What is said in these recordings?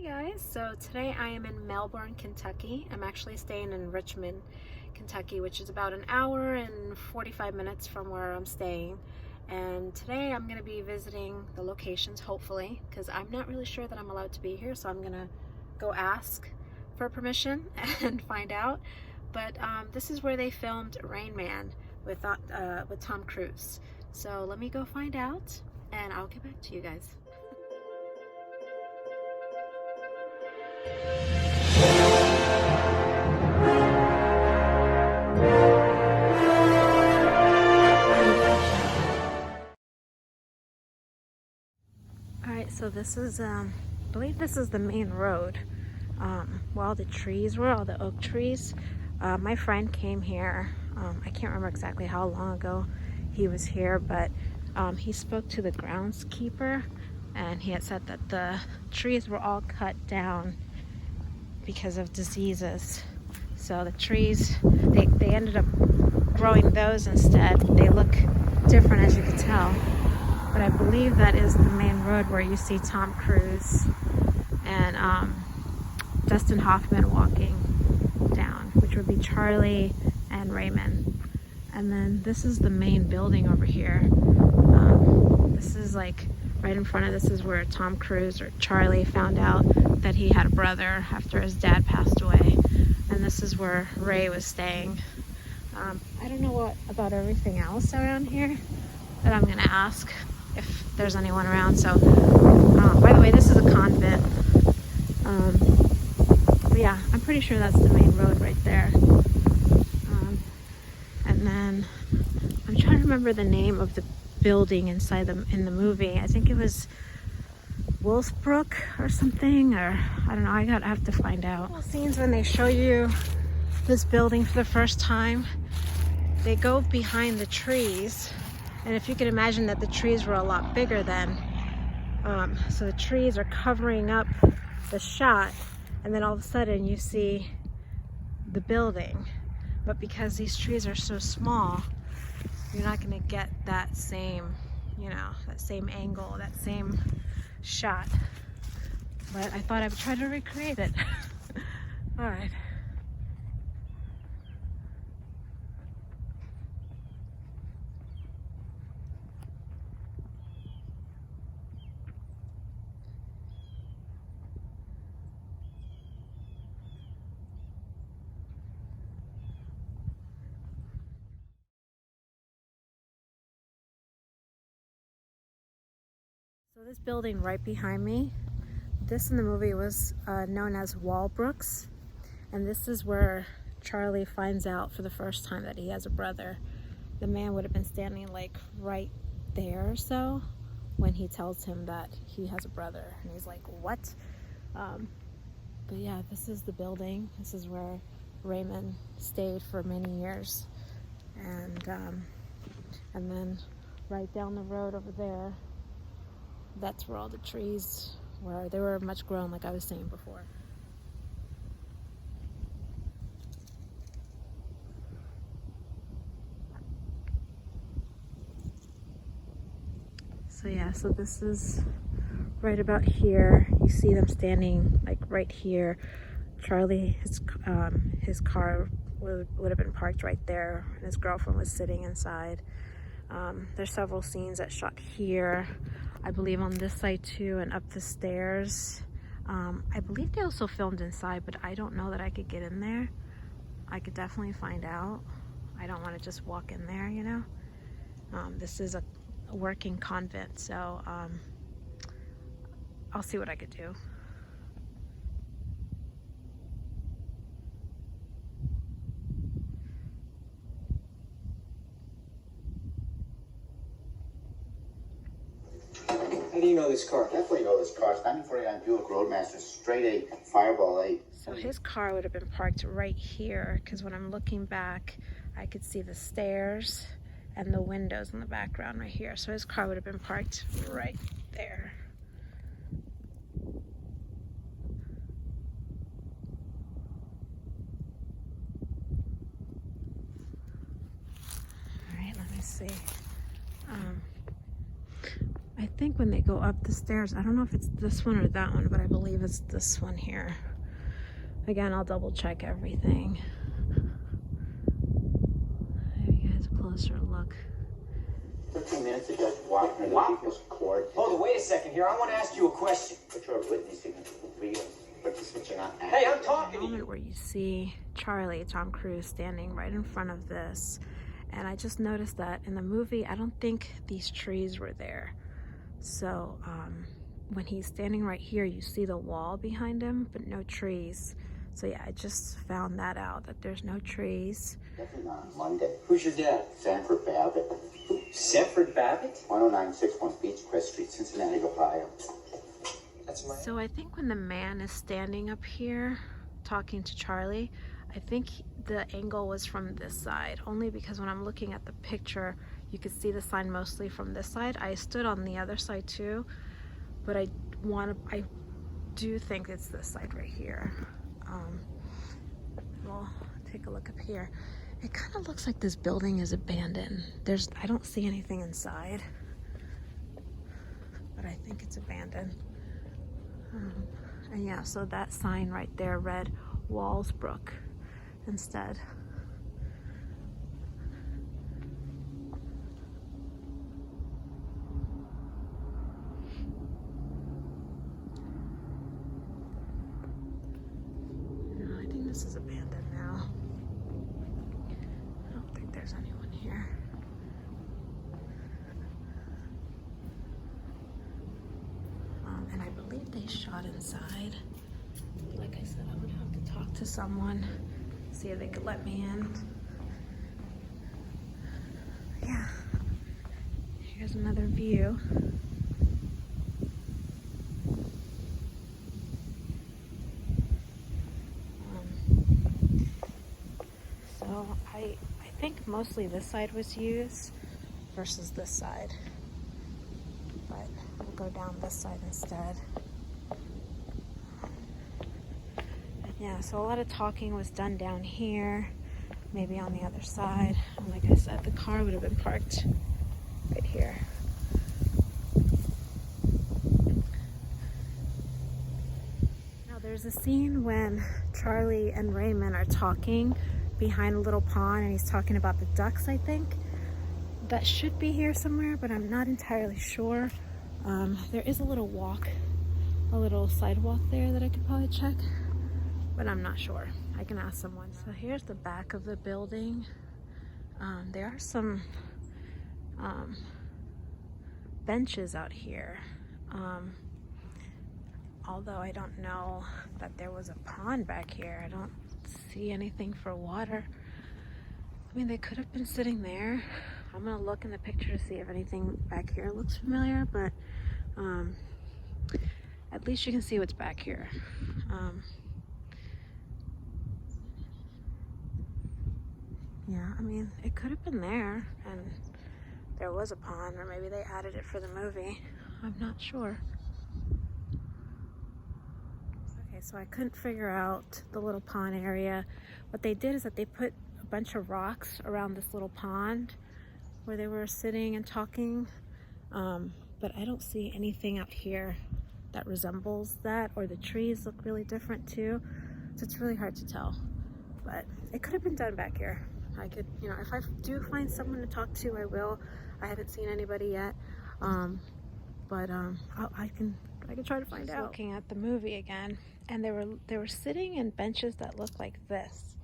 Hey guys, so today I am in Melbourne, Kentucky. I'm actually staying in Richmond, Kentucky, which is about an hour and 45 minutes from where I'm staying. And today I'm going to be visiting the locations, hopefully, because I'm not really sure that I'm allowed to be here, so I'm going to go ask for permission and find out. But this is where they filmed Rain Man with Tom Cruise. So let me go find out, and I'll get back to you guys. Alright, so this is, I believe this is the main road, where all the trees were, all the oak trees. My friend came here, I can't remember exactly how long ago he was here, but he spoke to the groundskeeper, and he had said that the trees were all cut down because of diseases. So the trees, they ended up growing those instead. They look different, as you can tell. But I believe that is the main road where you see Tom Cruise and Dustin Hoffman walking down, which would be Charlie and Raymond. And then this is the main building over here. This is like right in front of this is where Tom Cruise or Charlie found out that he had a brother after his dad passed away. And this is where Ray was staying. I don't know what about everything else around here that I'm gonna ask if there's anyone around. So by the way, this is a convent. But yeah, I'm pretty sure that's the main road right there. And then I'm trying to remember the name of the building inside in the movie. I think it was Wolfbrook or something, or I don't know. I have to find out. Scenes when they show you this building for the first time, they go behind the trees. And if you can imagine that the trees were a lot bigger then, so the trees are covering up the shot, and then all of a sudden you see the building. But because these trees are so small, you're not going to get that same, that same angle, that same shot. But I thought I would try to recreate it. All right. So this building right behind me, this in the movie was known as Walbrooks, and this is where Charlie finds out for the first time that he has a brother. The man would have been standing like right there or so when he tells him that he has a brother, and he's like, what? But yeah, this is the building. This is where Raymond stayed for many years, and then right down the road over there, that's where all the trees were. They were much grown, like I was saying before. So yeah, so this is right about here. You see them standing like right here. Charlie, his car would have been parked right there, and his girlfriend was sitting inside. There's several scenes that shot here, I believe on this side too, and up the stairs. I believe they also filmed inside, but I don't know that I could get in there. I could definitely find out. I don't want to just walk in there, This is a working convent, so I'll see what I could do. How do you know this car? Definitely know this car. 1949 Buick Roadmaster, straight A, Fireball 8. So his car would have been parked right here, because when I'm looking back, I could see the stairs and the windows in the background right here. So his car would have been parked right there. All right, let me see. I think when they go up the stairs, I don't know if it's this one or that one, but I believe it's this one here. Again, I'll double check everything. Give you guys a closer look. 15 minutes ago, walking into the people's court. Hold on, wait a second here. I want to ask you a question. But you're witnessing real, but this is what you're not acting. Hey, I'm talking The to you. moment where you see Charlie, Tom Cruise, standing right in front of this, and I just noticed that in the movie, I don't think these trees were there. So when he's standing right here, you see the wall behind him, but no trees. So yeah, I just found that out, that there's no trees. Definitely not on Monday. Who's your dad? Sanford Babbitt. Sanford Babbitt? 10961 Beechcrest Street, Cincinnati, Ohio. That's my... So I think when the man is standing up here talking to Charlie, I think the angle was from this side, only because when I'm looking at the picture, you could see the sign mostly from this side. I stood on the other side too, but I do think it's this side right here. Well, take a look up here. It kind of looks like this building is abandoned. I don't see anything inside, but I think it's abandoned. And yeah, so that sign right there read Wallsbrook instead. No, I think this is abandoned now. I don't think there's anyone here. And I believe they shot inside. Like I said, I would have to talk to someone, see if they could let me in. Yeah, here's another view. So I think mostly this side was used versus this side, but we'll go down this side instead. Yeah, so a lot of talking was done down here, maybe on the other side. And like I said, the car would have been parked right here. Now there's a scene when Charlie and Raymond are talking behind a little pond, and he's talking about the ducks, I think. That should be here somewhere, but I'm not entirely sure. There is a little sidewalk there that I could probably check, but I'm not sure. I can ask someone. So here's the back of the building. There are some benches out here. Although I don't know that there was a pond back here. I don't see anything for water. I mean, they could have been sitting there. I'm gonna look in the picture to see if anything back here looks familiar, but at least you can see what's back here. Yeah, I mean, it could have been there and there was a pond, or maybe they added it for the movie. I'm not sure. Okay, so I couldn't figure out the little pond area. What they did is that they put a bunch of rocks around this little pond where they were sitting and talking, but I don't see anything out here that resembles that, or the trees look really different too, so it's really hard to tell. But it could have been done back here. I could, you know, if I do find someone to talk to, I will. I haven't seen anybody yet, but I can try to find out. Looking at the movie again, and they were sitting in benches that look like this.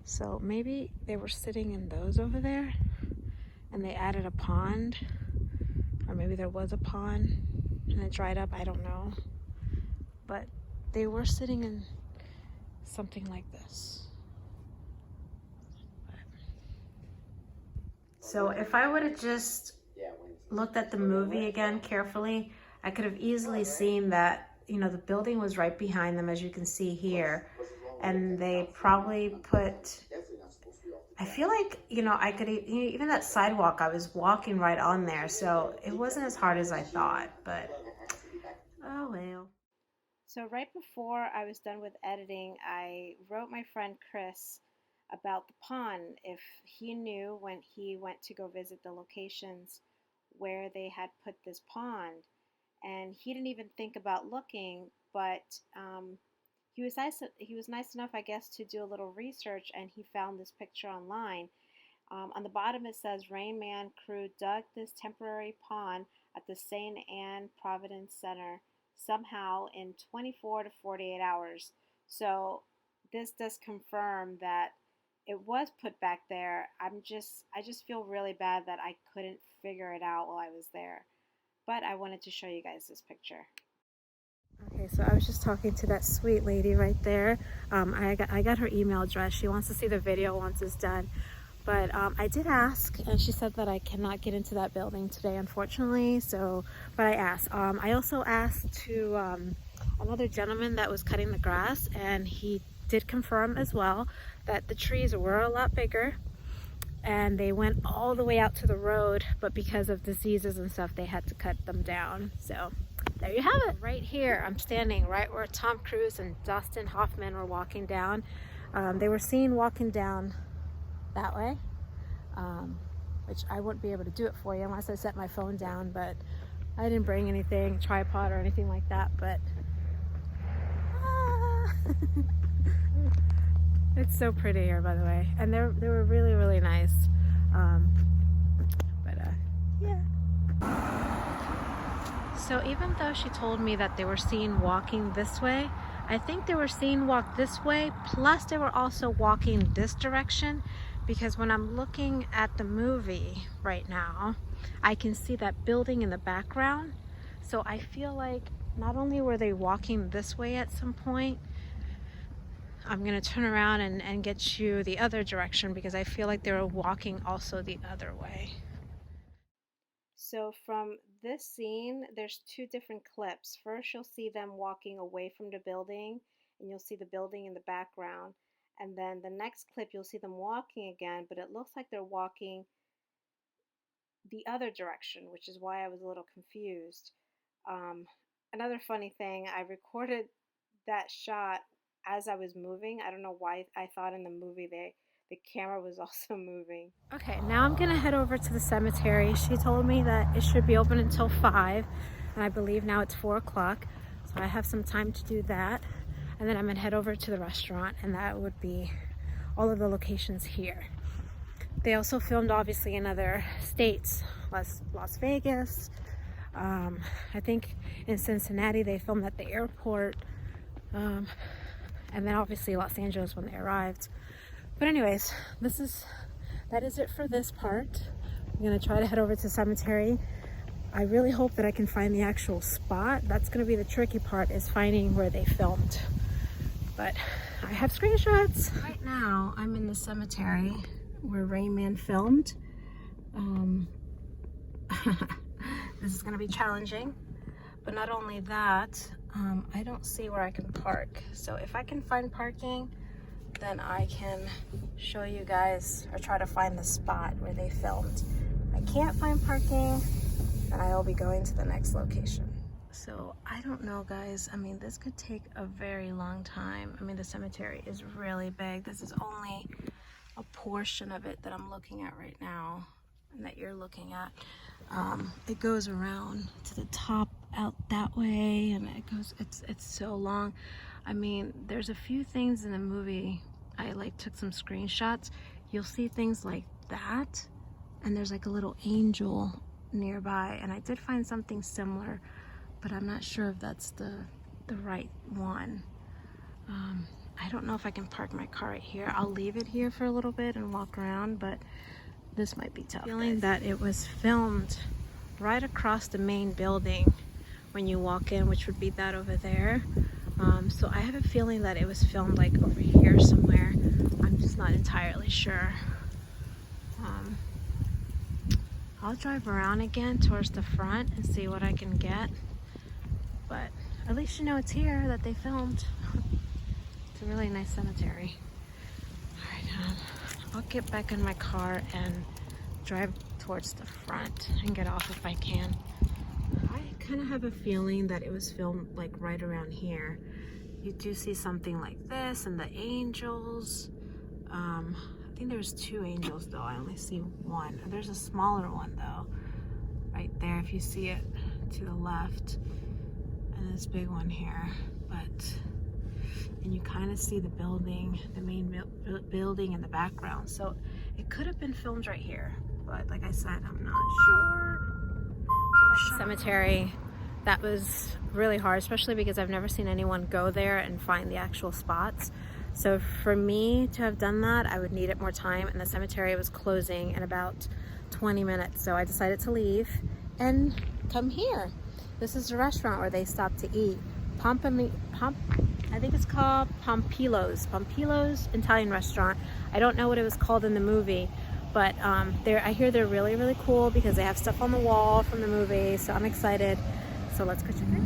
So maybe they were sitting in those over there, and they added a pond, or maybe there was a pond and it dried up. I don't know, but they were sitting in something like this. So if I would have just looked at the movie again carefully, I could have easily seen that, you know, the building was right behind them, as you can see here, and they probably put, I feel like, you know, I could, even that sidewalk, I was walking right on there, so it wasn't as hard as I thought, but oh well. So right before I was done with editing, I wrote my friend Chris about the pond, if he knew when he went to go visit the locations where they had put this pond. and he didn't even think about looking, but he was nice enough, I guess, to do a little research, and he found this picture online. On the bottom it says Rain Man crew dug this temporary pond at the St. Anne Providence Center somehow in 24 to 48 hours. So this does confirm that it was put back there. I just feel really bad that I couldn't figure it out while I was there. But I wanted to show you guys this picture. Okay, so I was just talking to that sweet lady right there. I got her email address. She wants to see the video once it's done. But I did ask, and she said that I cannot get into that building today, unfortunately. So, but I asked. I also asked to another gentleman that was cutting the grass, and he did confirm as well that the trees were a lot bigger, and they went all the way out to the road, but because of diseases and stuff, they had to cut them down. So there you have it. Right here, I'm standing right where Tom Cruise and Dustin Hoffman were walking down. They were seen walking down that way, which I wouldn't be able to do it for you unless I set my phone down, but I didn't bring anything, tripod or anything like that. But it's so pretty here, by the way, and they were really, really nice. Yeah. So even though she told me that they were seen walking this way, I think they were seen walk this way, plus they were also walking this direction, because when I'm looking at the movie right now, I can see that building in the background. So I feel like not only were they walking this way at some point, I'm gonna turn around and get you the other direction, because I feel like they were walking also the other way. So from this scene, there's two different clips. First, you'll see them walking away from the building, and you'll see the building in the background. And then the next clip, you'll see them walking again, but it looks like they're walking the other direction, which is why I was a little confused. Another funny thing, I recorded that shot as I was moving. I don't know why I thought in the movie the camera was also moving. Okay, now I'm gonna head over to the cemetery. She told me that it should be open until 5, and I believe now it's 4 o'clock. So I have some time to do that. And then I'm gonna head over to the restaurant, and that would be all of the locations here. They also filmed obviously in other states, Las Vegas. I think in Cincinnati they filmed at the airport. And then obviously Los Angeles when they arrived. But anyways, that is it for this part. I'm gonna try to head over to the cemetery. I really hope that I can find the actual spot. That's gonna be the tricky part, is finding where they filmed. But I have screenshots. Right now, I'm in the cemetery where Rain Man filmed. This is gonna be challenging. But not only that, I don't see where I can park. So if I can find parking, then I can show you guys, or try to find the spot where they filmed. If I can't find parking, then I will be going to the next location. So I don't know, guys. I mean, this could take a very long time. I mean, the cemetery is really big. This is only a portion of it that I'm looking at right now, and that you're looking at. It goes around to the top out that way, and it goes, it's so long. I mean, there's a few things in the movie. I took some screenshots. You'll see things like that, and there's like a little angel nearby, and I did find something similar, but I'm not sure if that's the right one. I don't know if I can park my car right here. I'll leave it here for a little bit and walk around, but this might be tough. Feeling that it was filmed right across the main building when you walk in, which would be that over there. So I have a feeling that it was filmed like over here somewhere. I'm just not entirely sure. I'll drive around again towards the front and see what I can get. But at least you know it's here, that they filmed. It's a really nice cemetery. Alright, I'll get back in my car and drive towards the front and get off if I can. I kind of have a feeling that it was filmed like right around here. You do see something like this, and the angels. I think there's 2 angels though. I only see one. There's a smaller one though, right there if you see it to the left, and this big one here. And you kind of see the building, the main building in the background. So it could have been filmed right here, but like I said, I'm not sure. Cemetery, that was really hard, especially because I've never seen anyone go there and find the actual spots. So for me to have done that, I would need it more time, and the cemetery was closing in about 20 minutes. So I decided to leave and come here. This is the restaurant where they stopped to eat. I think it's called Pompilio's Italian restaurant. I don't know what it was called in the movie, but I hear they're really, really cool because they have stuff on the wall from the movie. So I'm excited. So let's go check it out.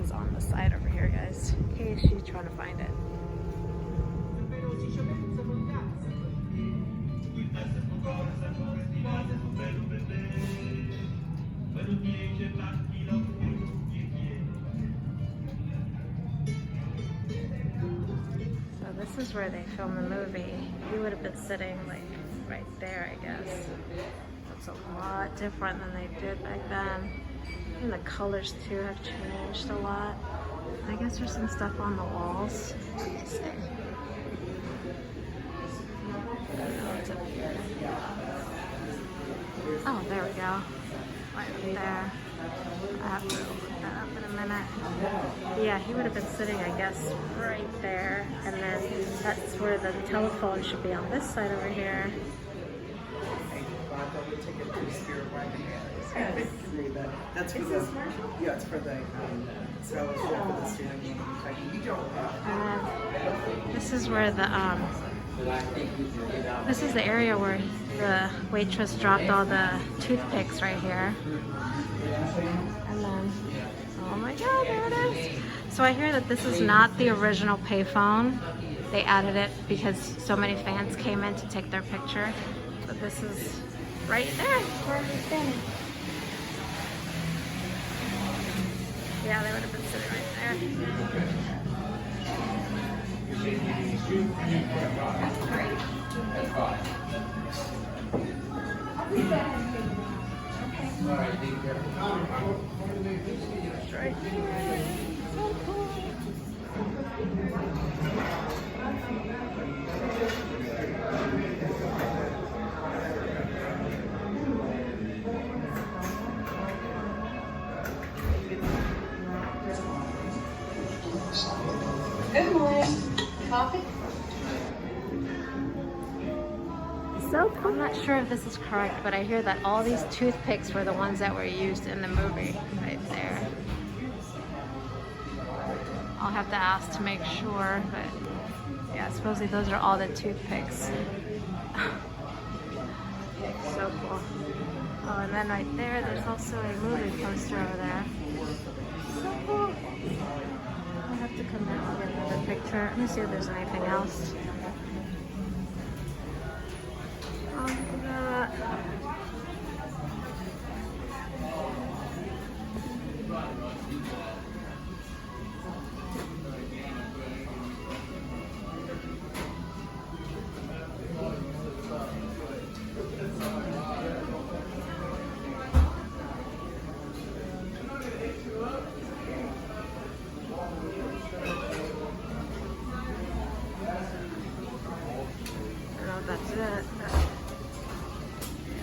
Is on the side over here, guys, in case she's trying to find it. So this is where they filmed the movie. He would have been sitting like right there, I guess. Looks a lot different than they did back then. And the colors too have changed a lot. I guess there's some stuff on the walls. Let me see. What's up here? Oh, there we go. Right there. I have to look that up in a minute. Yeah, he would have been sitting, I guess, right there. And then that's where the telephone should be on this side over here. That's for the, yeah, it's for the fellowship for the student. This is where this is the area where the waitress dropped all the toothpicks right here. And then, oh my God, there it is. So I hear that this is not the original payphone. They added it because so many fans came in to take their picture. But this is right there where we're standing. Yeah, they would have been sitting right there. Right here. So cool. Good morning. Coffee? So cool. I'm not sure if this is correct, but I hear that all these toothpicks were the ones that were used in the movie right there. I'll have to ask to make sure, but yeah, supposedly those are all the toothpicks. So cool. Oh, and then right there, there's also a movie poster over there. So cool. I'll have to come down and get another picture. Let me see if there's anything else. Oh, look at that. That's it. Yeah,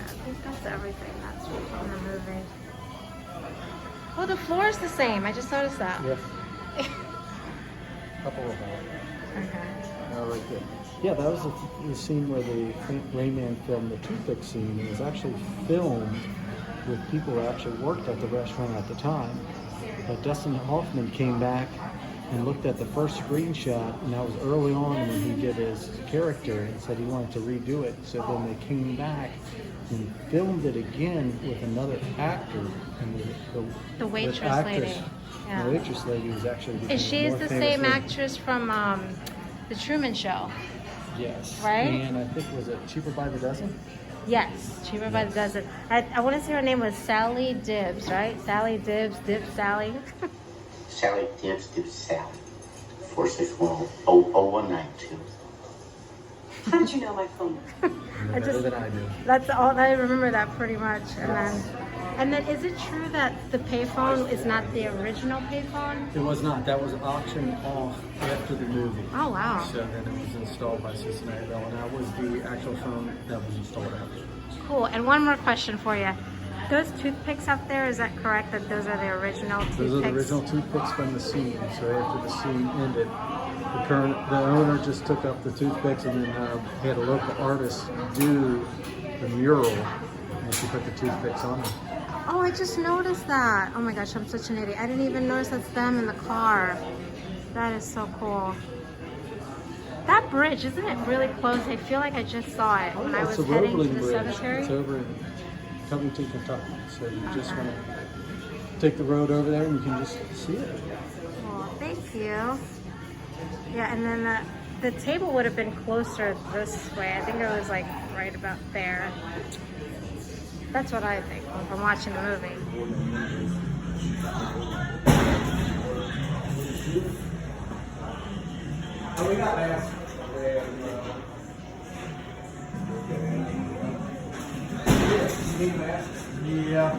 I think that's everything that's from the movie. Oh, the floor is the same. I just noticed that. Yeah. Couple of them. Okay. Right there. Yeah, that was the scene where the Rain Man filmed the toothpick scene. It was actually filmed with people who actually worked at the restaurant at the time. But Dustin Hoffman came back and looked at the first screenshot, and that was early on when he did his character, and said he wanted to redo it. So then they came back and filmed it again with another actor. And The waitress actress, lady. Yeah. The waitress lady was actually Is she more the famous same than- actress from The Truman Show? Yes. Right? And I think, was it Cheaper by the Dozen? Yes, cheaper by the dozen. I want to say her name was Sally Dibbs, right? Sally Dibbs, Dip Sally. Sally Dibbs, Sally. 461-0192. How did you know my phone number? Better than I do. That's all. I remember that pretty much. And then, is it true that the payphone is not the original payphone? It was not. That was auctioned off after the movie. Oh wow. So then it was installed by Cincinnati Bell, and that was the actual phone that was installed after. Cool. And one more question for you. Those toothpicks up there, is that correct that those are the original toothpicks? Those are the original toothpicks from the scene. So after the scene ended, the owner just took up the toothpicks and then had a local artist do the mural, and she put the toothpicks on them. Oh, I just noticed that. Oh my gosh, I'm such an idiot. I didn't even notice that's them in the car. That is so cool. That bridge, isn't it really close? I feel like I just saw it when I was It's a heading to rolling the bridge. cemetery. It's over in Covington, Kentucky. So you just want to take the road over there and you can just see it. Cool, thank you. Yeah, and then the table would have been closer this way. I think it was like right about there. That's what I think from watching the movie. Yeah.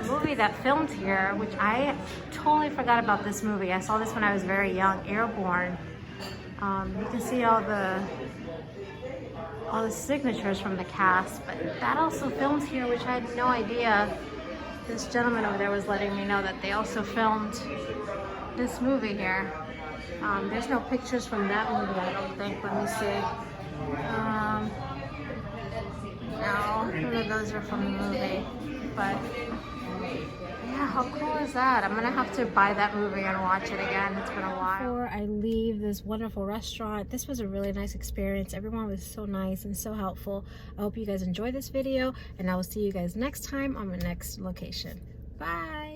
A movie that filmed here, which I totally forgot about this movie. I saw this when I was very young, Airborne. You can see all the signatures from the cast, but that also filmed here, which I had no idea. This gentleman over there was letting me know that they also filmed this movie here. There's no pictures from that movie, I don't think. Let me see. No, none of those are from the movie. But yeah, how cool is that? I'm gonna have to buy that movie and watch it again. It's been a while. Before I leave this wonderful restaurant, this was a really nice experience. Everyone was so nice and so helpful. I hope you guys enjoyed this video, and I will see you guys next time on my next location. Bye.